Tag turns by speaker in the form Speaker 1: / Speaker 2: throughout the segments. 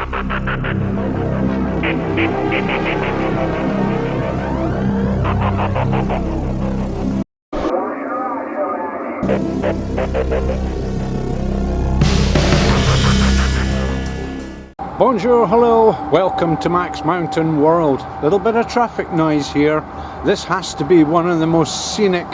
Speaker 1: Bonjour, hello, welcome to MaxMountainWorld. Little bit of traffic noise here. This has to be one of the most scenic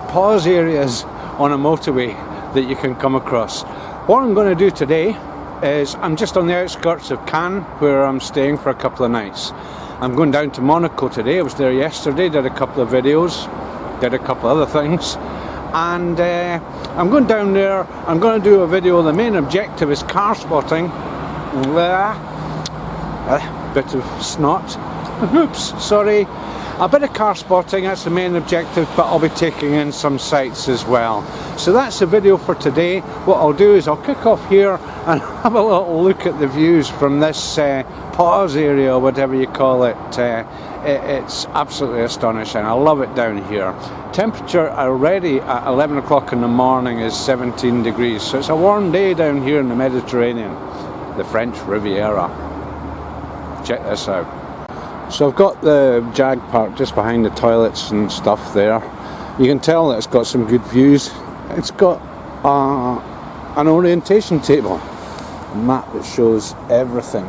Speaker 1: pause areas on a motorway that you can come across. What I'm going to do today is I'm just on the outskirts of Cannes, where I'm staying for a couple of nights. I'm going down to Monaco today. I was there yesterday, did a couple of videos, did a couple of other things, and I'm going down there. I'm going to do a video. The main objective is car spotting. A bit of snot. Oops, sorry. A bit of car spotting, that's the main objective, but I'll be taking in some sights as well. So that's the video for today. What I'll do is I'll kick off here and have a little look at the views from this pause area, or whatever you call it. It's absolutely astonishing. I love it down here. Temperature already at 11 o'clock in the morning is 17 degrees, so it's a warm day down here in the Mediterranean, the French Riviera. Check this out. So I've got the Jag parked just behind the toilets and stuff there. You can tell that it's got some good views. It's got an orientation table, a map that shows everything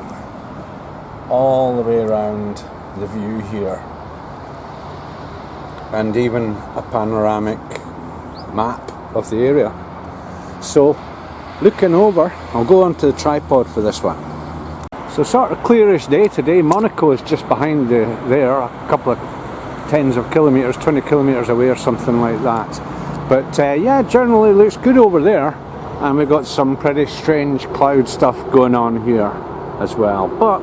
Speaker 1: all the way around the view here, and even a panoramic map of the area. So looking over, I'll go onto the tripod for this one. So sort of clearish day today. Monaco is just behind there, a couple of tens of kilometres, 20 kilometres away or something like that. But yeah, generally looks good over there. And we've got some pretty strange cloud stuff going on here as well. But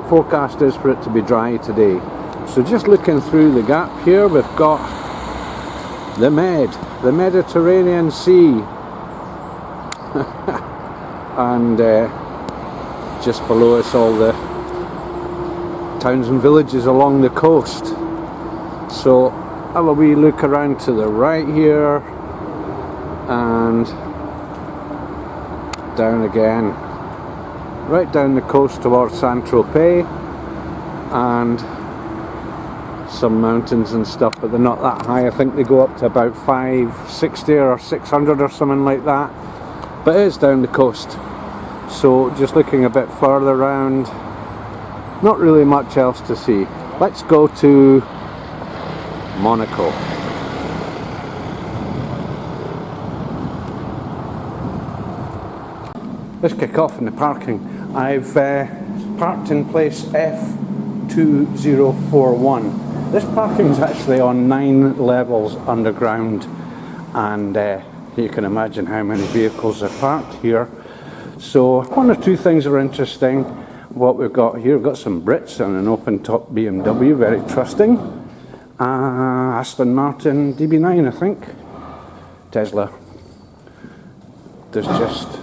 Speaker 1: forecast is for it to be dry today. So just looking through the gap here, we've got the Mediterranean Sea. And just below us all the towns and villages along the coast. So have a wee look around to the right here and down again, right down the coast towards Saint-Tropez, and some mountains and stuff, but they're not that high. I think they go up to about 560 or 600 or something like that, but it is down the coast. So just looking a bit further around, not really much else to see. Let's go to Monaco. Let's kick off in the parking. I've parked in place F2041. This parking is actually on 9 levels underground, and you can imagine how many vehicles are parked here. So one or two things are interesting. What we've got here, we've got some Brits and an open top BMW, very trusting. Aston Martin DB9, I think. Tesla. There's just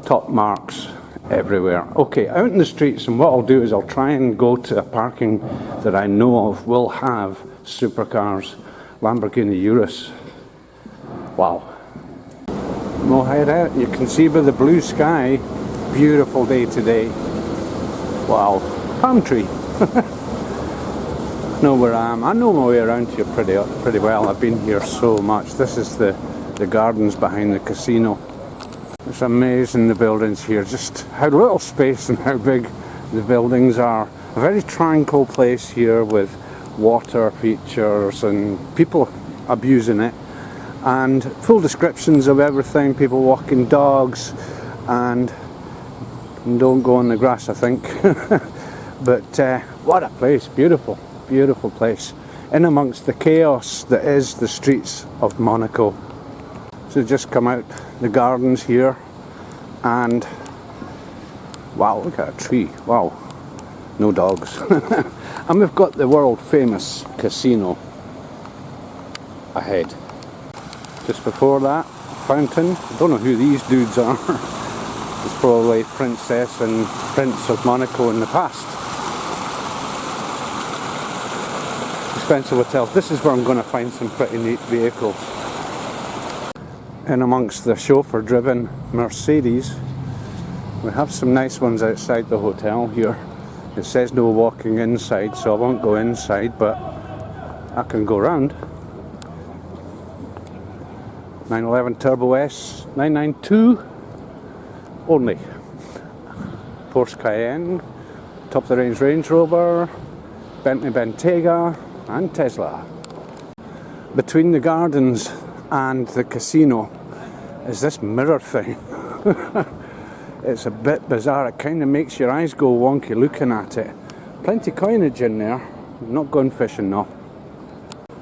Speaker 1: top marks everywhere. Okay, out in the streets, and what I'll do is I'll try and go to a parking that I know of will have SuperCars, Lamborghini Urus. Wow. We'll head out. You can see by the blue sky, beautiful day today. Wow, palm tree. Know where I am. I know my way around here pretty well. I've been here so much. This is the gardens behind the casino. It's amazing, the buildings here, just how little space and how big the buildings are. A very tranquil place here with water features and people abusing it. And full descriptions of everything, people walking dogs, and don't go on the grass, I think. But what a place, beautiful, beautiful place, in amongst the chaos that is the streets of Monaco. So just come out the gardens here, and wow, look at a tree, wow, no dogs. And we've got the world famous casino ahead. Just before that, fountain. I don't know who these dudes are. It's probably Princess and Prince of Monaco in the past. Expensive hotels. This is where I'm going to find some pretty neat vehicles. In amongst the chauffeur-driven Mercedes, We have some nice ones outside the hotel here. It says no walking inside, so I won't go inside, but I can go round. 911 Turbo S 992 only. Porsche Cayenne, top of the range Range Rover, Bentley Bentayga and Tesla. Between the gardens and the casino is this mirror thing. It's a bit bizarre, it kind of makes your eyes go wonky looking at it. Plenty coinage in there, I'm not going fishing now.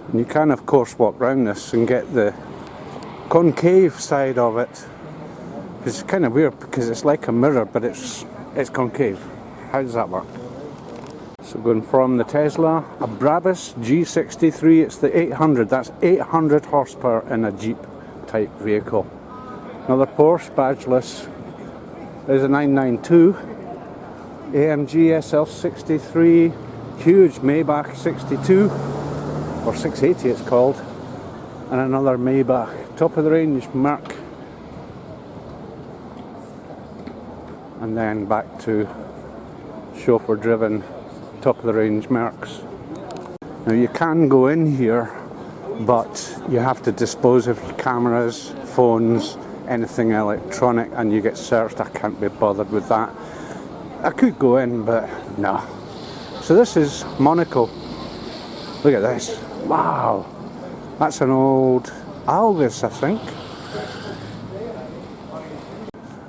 Speaker 1: And you can of course walk round this and get the concave side of it. It's kind of weird because it's like a mirror but it's concave. How does that work? So going from the Tesla, a Brabus G63, it's the 800, that's 800 horsepower in a Jeep type vehicle. Another Porsche, badgeless, there's a 992, AMG SL63, huge Maybach 62, or 680 it's called, and another Maybach, top of the range Merc. And then back to chauffeur driven top of the range Mercs. Now you can go in here, but you have to dispose of your cameras, phones, anything electronic, and you get searched. I can't be bothered with that. I could go in, but no. So this is Monaco. Look at this. Wow. That's an old Alvis, I think.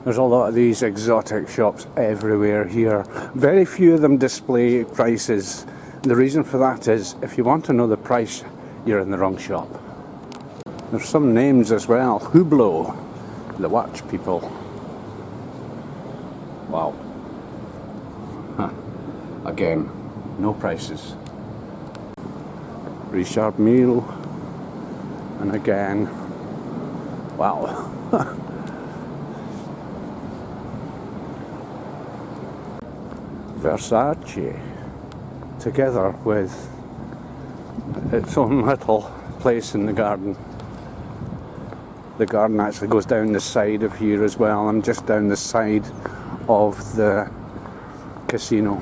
Speaker 1: There's a lot of these exotic shops everywhere here. Very few of them display prices. The reason for that is if you want to know the price, you're in the wrong shop. There's some names as well. Hublot, the watch people. Wow. Huh. Again, no prices. Richard Mille. And again, wow. Versace, together with its own little place in the garden. The garden actually goes down the side of here as well. I'm just down the side of the casino.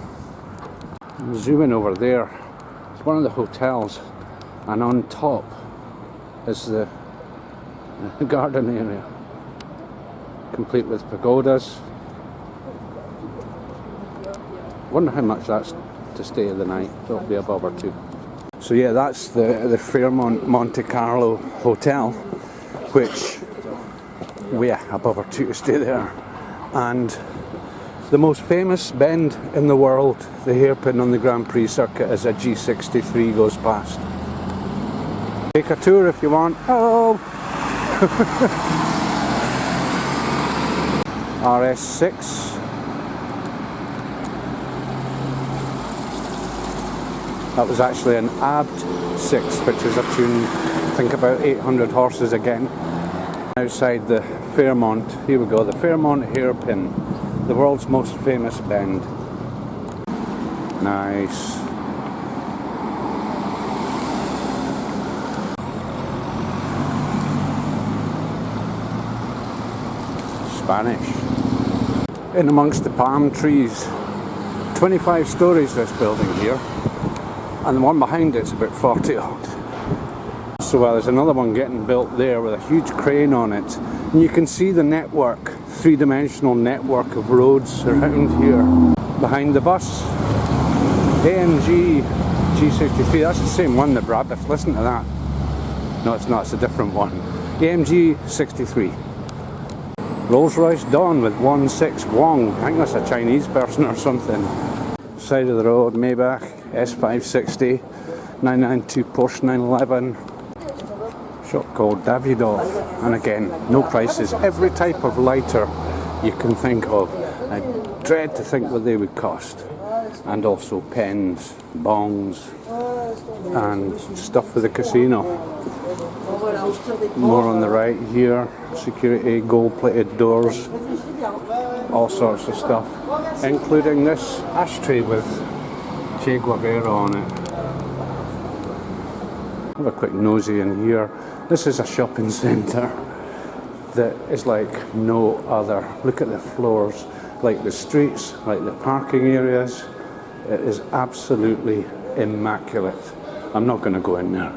Speaker 1: I'm zooming over there. It's one of the hotels, and on top is the garden area, complete with pagodas. Wonder how much that's to stay the night. It'll be above or two. So yeah, that's the Fairmont Monte Carlo Hotel, which above or two to stay there. And the most famous bend in the world, the hairpin on the Grand Prix circuit, as a G63 goes past. Take a tour if you want. Hello. RS6. That was actually an Abt 6, which is a tune, I think about 800 horses again. Outside the Fairmont, here we go, the Fairmont hairpin, the world's most famous bend. Nice. Spanish. In amongst the palm trees. 25 stories this building here. And the one behind it's about 40 odd. So there's another one getting built there with a huge crane on it. And you can see the network, three-dimensional network of roads around here. Behind the bus, AMG G63, that's the same one, the Brabus, listen to that. No, it's not, it's a different one. AMG 63. Rolls-Royce Dawn with 1.6 Bong, I think that's a Chinese person or something. Side of the road, Maybach, S560, 992 Porsche 911. Shop called Davidoff, and again, no prices. Every type of lighter you can think of. I dread to think what they would cost. And also pens, bongs, and stuff for the casino. More on the right here, security, gold-plated doors, all sorts of stuff, including this ashtray with Che Guevara on it. Have a quick nosy in here. This is a shopping centre that is like no other. Look at the floors. like the streets, like the parking areas. It is absolutely immaculate. I'm not going to go in there.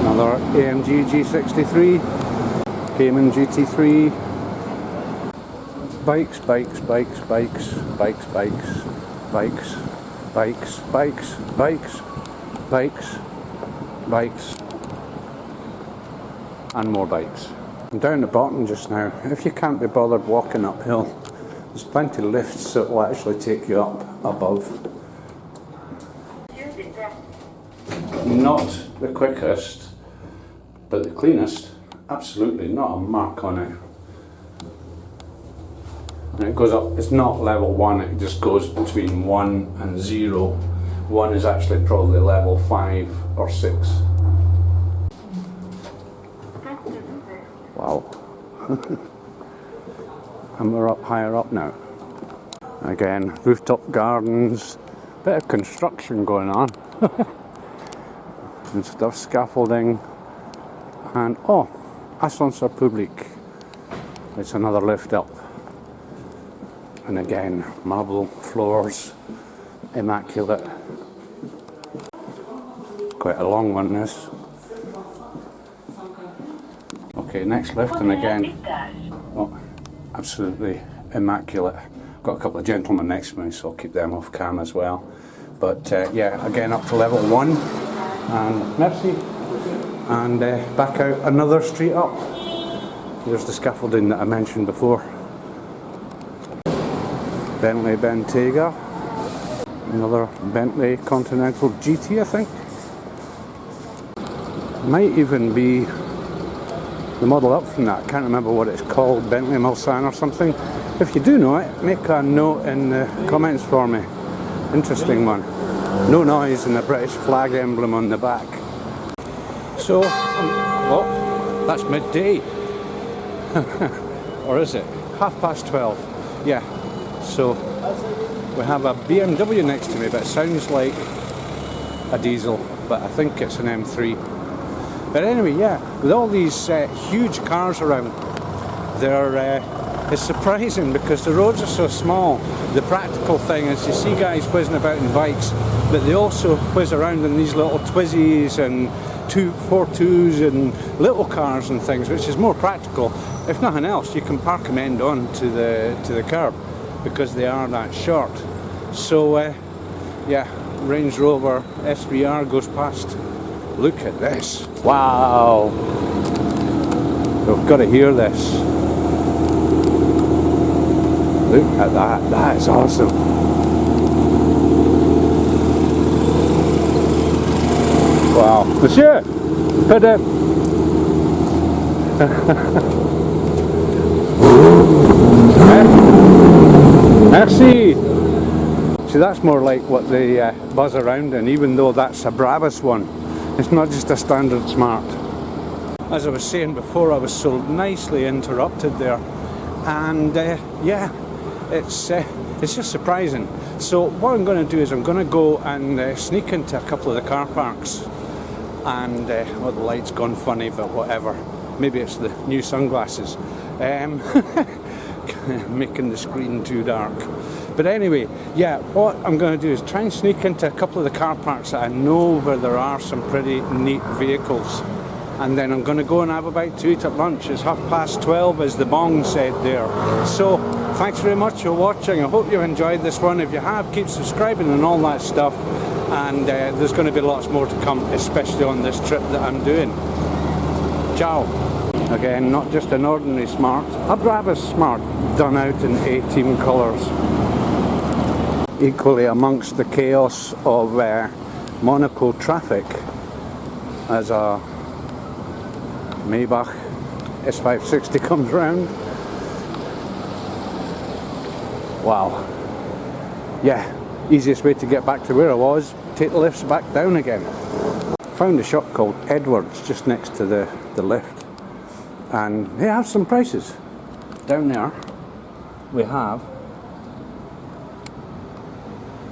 Speaker 1: Another AMG G63, Cayman GT3. Bikes, bikes, bikes, bikes, bikes, bikes, bikes, bikes, bikes, bikes, bikes, bikes, and more bikes. I'm down the bottom just now. If you can't be bothered walking uphill, there's plenty of lifts that will actually take you up above. Not the quickest, but the cleanest. Absolutely not a mark on it. And it goes up, it's not level 1, it just goes between 1 and 0. 1 is actually probably level 5 or 6. Wow. And we're up higher up now. Again, rooftop gardens, bit of construction going on. And stuff, scaffolding. And oh, ascenseur public. It's another lift up. And again, marble floors, immaculate. Quite a long one, this. Okay, next lift, and again, oh, absolutely immaculate. Got a couple of gentlemen next to me, so I'll keep them off cam as well. But yeah, again up to level 1, and merci. And back out another street up. There's the scaffolding that I mentioned before. Bentley Bentayga, another Bentley Continental GT, I think. Might even be the model up from that, can't remember what it's called, Bentley Mulsanne or something. If you do know it, make a note in the comments for me. Interesting one. No noise and a British flag emblem on the back. So, oh, that's midday. Or is it? 12:30. Yeah. So we have a BMW next to me, but it sounds like a diesel, but I think it's an M3. But anyway, yeah, with all these huge cars around, it's surprising because the roads are so small. The practical thing is you see guys whizzing about in bikes, but they also whiz around in these little Twizzies and 4.2s and little cars and things, which is more practical. If nothing else, you can park them end on to the curb, because they are that short. So yeah, Range Rover SVR goes past. Look at this. Wow. We've got to hear this. Look at that. That is awesome. Wow. Monsieur, put it. Merci. See, that's more like what they buzz around in, even though that's a Brabus one. It's not just a standard Smart. As I was saying before, I was so nicely interrupted there, and yeah, it's just surprising. So what I'm going to do is I'm going to go and sneak into a couple of the car parks, and well, the light's gone funny, but whatever. Maybe it's the new sunglasses. Making the screen too dark. But anyway, yeah, what I'm going to do is try and sneak into a couple of the car parks that I know where there are some pretty neat vehicles. And then I'm going to go and have a bite to eat at lunch. It's 12:30, as the Bong said there. So, thanks very much for watching. I hope you enjoyed this one. If you have, keep subscribing and all that stuff. And there's going to be lots more to come, especially on this trip that I'm doing. Ciao. Again, not just an ordinary Smart, a Brabus Smart, done out in A-team colours. Equally amongst the chaos of Monaco traffic, as a Maybach S560 comes round. Wow. Yeah, easiest way to get back to where I was, take the lifts back down again. Found a shop called Edwards just next to the lift. And they have some prices. Down there we have,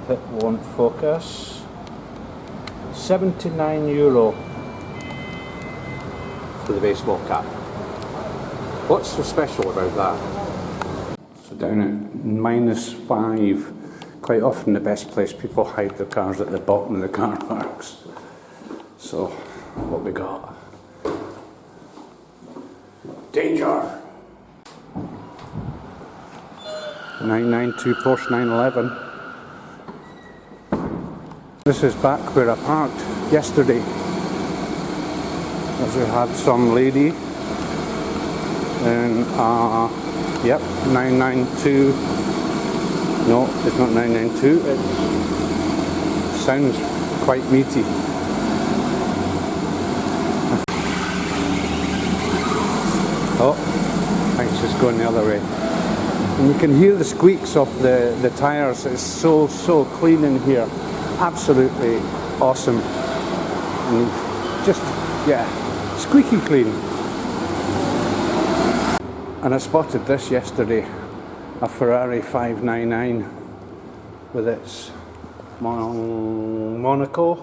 Speaker 1: if it won't focus, €79 for the baseball cap. What's so special about that? So down at -5, quite often the best place people hide their cars at the bottom of the car parks. So what we got? Danger! 992 Porsche 911. This is back where I parked yesterday. As we had some lady in, yep, 992. No, it's not 992. It sounds quite meaty. Oh, I think it's just going the other way. And you can hear the squeaks of the tyres. It's so clean in here. Absolutely awesome. And just, yeah, squeaky clean. And I spotted this yesterday, a Ferrari 599 with its Monaco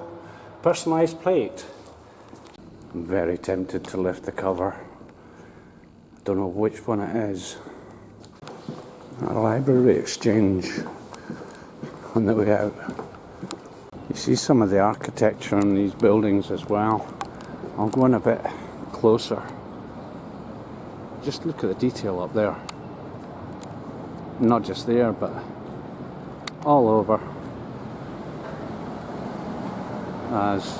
Speaker 1: personalised plate. I'm very tempted to lift the cover. I don't know which one it is. A library exchange on the way out. You see some of the architecture in these buildings as well. I'll go in a bit closer. Just look at the detail up there. Not just there, but all over. As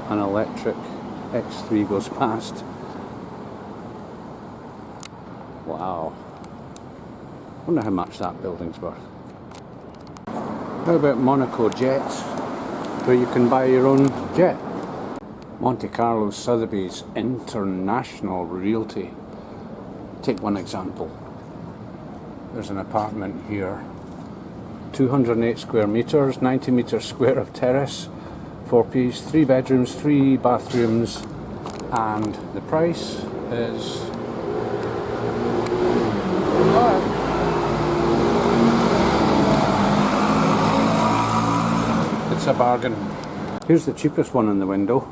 Speaker 1: an electric X3 goes past. Wow. Wonder how much that building's worth. How about Monaco jets, where you can buy your own jet? Monte Carlo Sotheby's International Realty. Take one example. There's an apartment here. 208 square meters, 90 meters square of terrace, 4-piece, 3 bedrooms, 3 bathrooms, and the price is... It's a bargain. Here's the cheapest one in the window.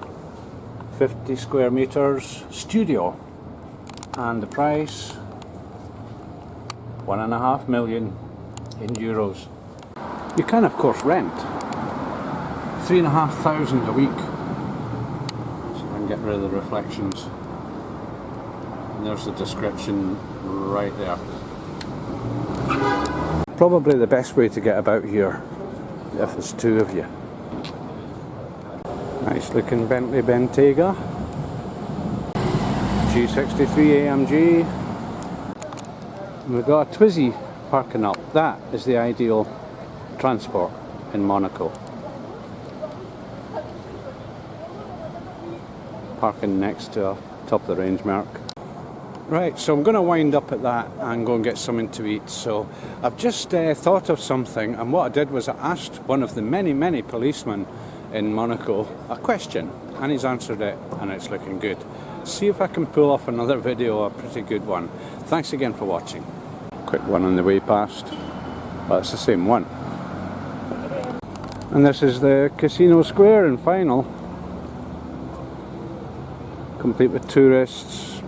Speaker 1: 50 square meters, studio. And the price, 1.5 million in euros. You can of course rent. 3,500 a week. So I can get rid of the reflections. And there's the description right there. Probably the best way to get about here, if there's 2 of you. Nice looking Bentley Bentayga. G63 AMG. And we've got a Twizy parking up. That is the ideal transport in Monaco. Parking next to a top of the range mark. Right, so I'm going to wind up at that and go and get something to eat. So I've just thought of something, and what I did was I asked one of the many policemen in Monaco a question, and he's answered it, and it's looking good. See if I can pull off another video, a pretty good one. Thanks again for watching. Quick one on the way past. Well, it's the same one. And this is the Casino Square in Final. Complete with tourists,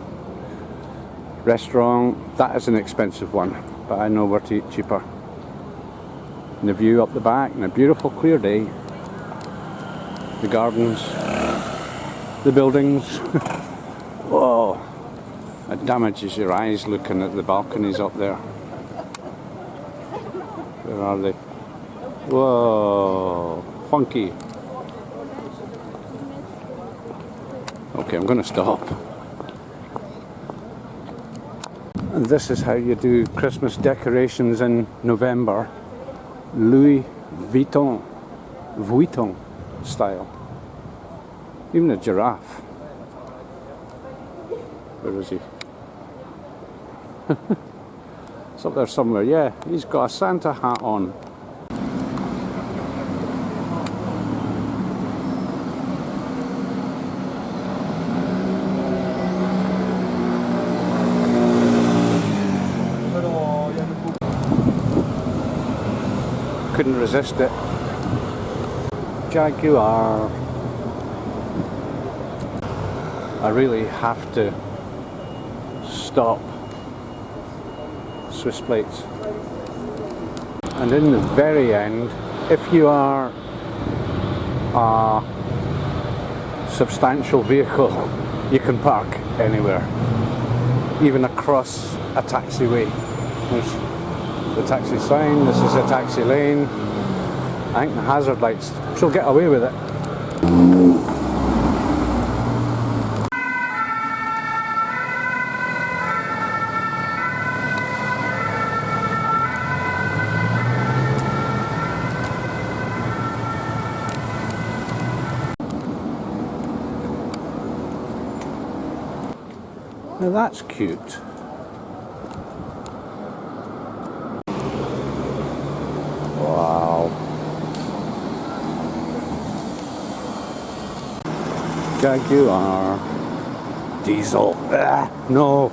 Speaker 1: restaurant. That is an expensive one, but I know where to eat cheaper. And the view up the back, and a beautiful clear day. The gardens, the buildings. Whoa, it damages your eyes looking at the balconies up there. Where are they? Whoa, funky. Okay, I'm going to stop. And this is how you do Christmas decorations in November. Louis Vuitton style. Even a giraffe. Where is he? It's up there somewhere, yeah. He's got a Santa hat on. Couldn't resist it. Jaguar. I really have to stop. Swiss plates. And in the very end, if you are a substantial vehicle, you can park anywhere, even across a taxiway. There's the taxi sign, this is a taxi lane. I think the hazard lights, she'll get away with it. Now that's cute. Wow. Jaguar. Diesel. No.